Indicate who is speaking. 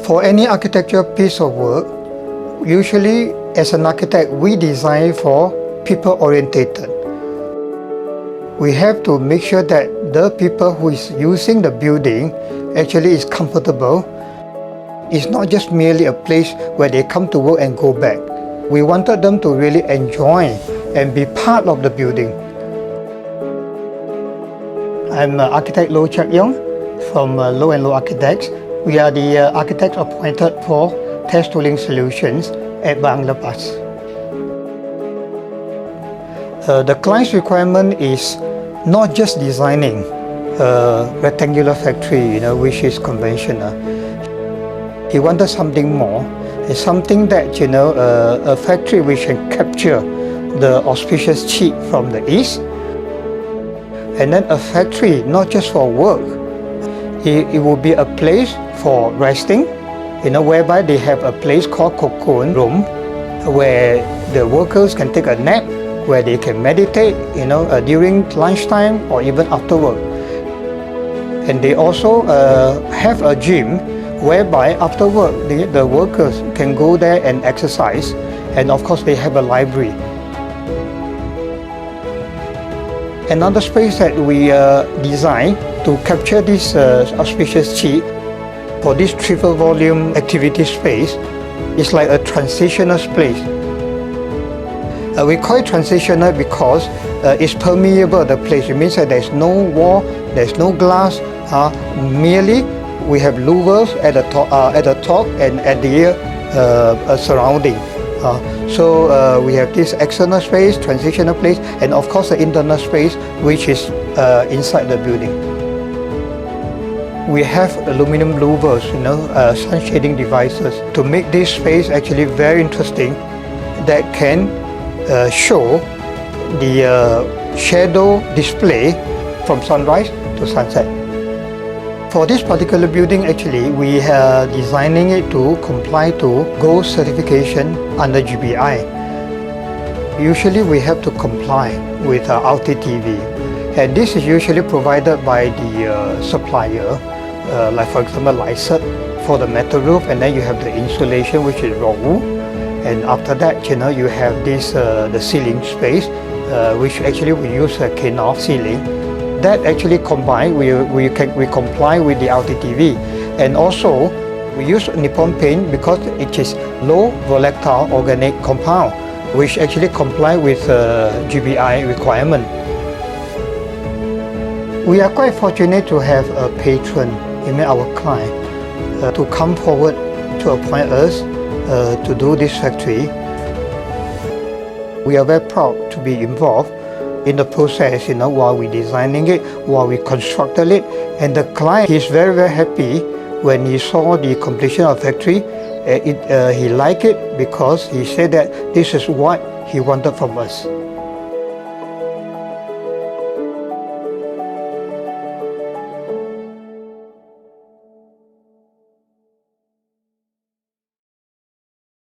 Speaker 1: For any architectural piece of work, usually as an architect, we design for people orientated. We have to make sure that the people who is using the building actually is comfortable. It's not just merely a place where they come to work and go back. We wanted them to really enjoy and be part of the building. I'm architect Loh Loh from Loh Loh Architects. We are the architects appointed for test tooling solutions at Bayan Lepas. The client's requirement is not just designing a rectangular factory, which is conventional. He wanted something more. It's something that, a factory which can capture the auspicious chi from the east. And then a factory, not just for work, it will be a place for resting, whereby they have a place called cocoon room, where the workers can take a nap, where they can meditate, during lunchtime or even after work. And they also have a gym, whereby after work, the workers can go there and exercise. And of course, they have a library. Another space that we designed to capture this auspicious chi for this triple volume activity space is like a transitional space. We call it transitional because it's permeable, the place. It means that there's no wall, there's no glass, merely we have louvers at the top and at the surrounding. So we have this external space, transitional place, and of course the internal space, which is inside the building. We have aluminum louvers, sun shading devices to make this space actually very interesting, that can show the shadow display from sunrise to sunset. For this particular building, actually, we are designing it to comply to gold certification under GBI. Usually, we have to comply with RTTV, and this is usually provided by the supplier, like for example, Lyset for the metal roof, and then you have the insulation, which is raw wool, and after that, you have this the ceiling space, which actually we use a canard ceiling. That actually combined, we comply with the RTTV, and also we use Nippon paint because it is low volatile organic compound, which actually comply with GBI requirement. We are quite fortunate to have a patron, our client, to come forward to appoint us to do this factory. We are very proud to be involved in the process, while we're designing it, while we constructed it, and the client is very, very happy when he saw the completion of the factory. He liked it because he said that this is what he wanted from us.